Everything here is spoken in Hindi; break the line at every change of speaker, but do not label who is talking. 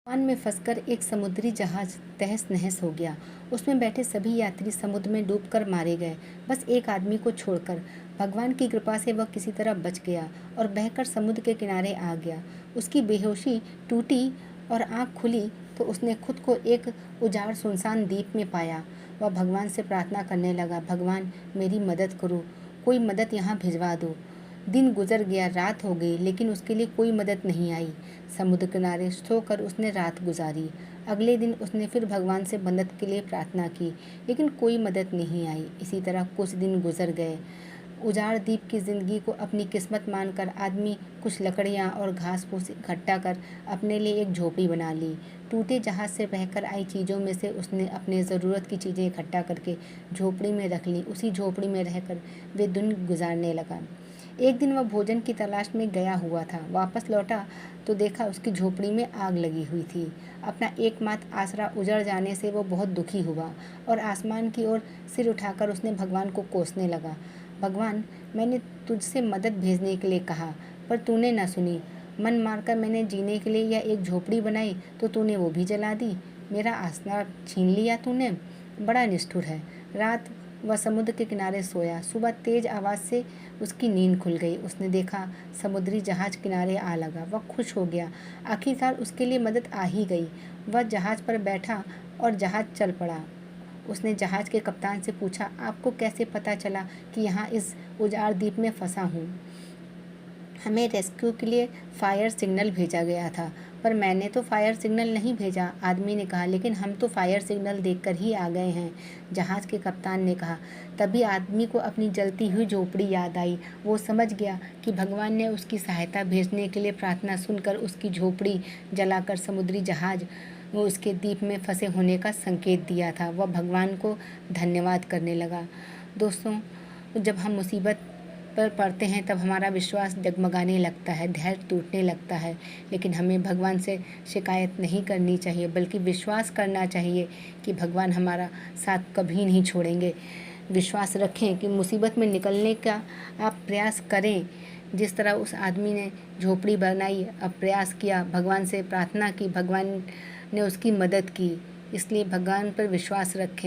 तूफान में फंसकर एक समुद्री जहाज तहस-नहस हो गया। उसमें बैठे सभी यात्री समुद्र में डूबकर मारे गए, बस एक आदमी को छोड़कर। भगवान की कृपा से वह किसी तरह बच गया और बहकर समुद्र के किनारे आ गया। उसकी बेहोशी टूटी और आँख खुली तो उसने खुद को एक उजाड़ सुनसान द्वीप में पाया। वह भगवान से प्रार्थना करने लगा, भगवान मेरी मदद करो, कोई मदद यहाँ भिजवा दो। दिन गुजर गया, रात हो गई, लेकिन उसके लिए कोई मदद नहीं आई। समुद्र किनारे सोकर उसने रात गुजारी। अगले दिन उसने फिर भगवान से मदद के लिए प्रार्थना की, लेकिन कोई मदद नहीं आई। इसी तरह कुछ दिन गुजर गए। उजाड़ द्वीप की ज़िंदगी को अपनी किस्मत मानकर आदमी कुछ लकड़ियाँ और घास फूस इकट्ठा कर अपने लिए एक झोपड़ी बना ली। टूटे जहाज से बहकर आई चीज़ों में से उसने अपने ज़रूरत की चीज़ें इकट्ठा करके झोपड़ी में रख ली। उसी झोपड़ी में रहकर वे दिन गुजारने लगा। एक दिन वह भोजन की तलाश में गया हुआ था। वापस लौटा तो देखा उसकी झोपड़ी में आग लगी हुई थी। अपना एकमात्र आसरा उजड़ जाने से वो बहुत दुखी हुआ और आसमान की ओर सिर उठाकर उसने भगवान को कोसने लगा, भगवान, मैंने तुझसे मदद भेजने के लिए कहा, पर तूने न सुनी। मन मारकर मैंने जीने के लिए यह एक झोपड़ी बनाई तो तूने वो भी जला दी। मेरा आसरा छीन लिया तूने, बड़ा निष्ठुर है। रात वह समुद्र के किनारे सोया। सुबह तेज आवाज़ से उसकी नींद खुल गई। उसने देखा समुद्री जहाज किनारे आ लगा। वह खुश हो गया, आखिरकार उसके लिए मदद आ ही गई। वह जहाज पर बैठा और जहाज चल पड़ा। उसने जहाज के कप्तान से पूछा, आपको कैसे पता चला कि यहाँ इस उजाड़ द्वीप में फंसा हूँ? हमें रेस्क्यू के लिए फायर सिग्नल भेजा गया था। पर मैंने तो फायर सिग्नल नहीं भेजा, आदमी ने कहा, लेकिन हम तो फायर सिग्नल देखकर ही आ गए हैं, जहाज के कप्तान ने कहा। तभी आदमी को अपनी जलती हुई झोपड़ी याद आई। वो समझ गया कि भगवान ने उसकी सहायता भेजने के लिए प्रार्थना सुनकर उसकी झोपड़ी जलाकर समुद्री जहाज वो उसके द्वीप में फंसे होने का संकेत दिया था। वह भगवान को धन्यवाद करने लगा। दोस्तों, जब हम मुसीबत पर पड़ते हैं तब हमारा विश्वास डगमगाने लगता है, धैर्य टूटने लगता है, लेकिन हमें भगवान से शिकायत नहीं करनी चाहिए, बल्कि विश्वास करना चाहिए कि भगवान हमारा साथ कभी नहीं छोड़ेंगे। विश्वास रखें कि मुसीबत में निकलने का आप प्रयास करें। जिस तरह उस आदमी ने झोपड़ी बनाई, अब प्रयास किया, भगवान से प्रार्थना की, भगवान ने उसकी मदद की। इसलिए भगवान पर विश्वास रखें।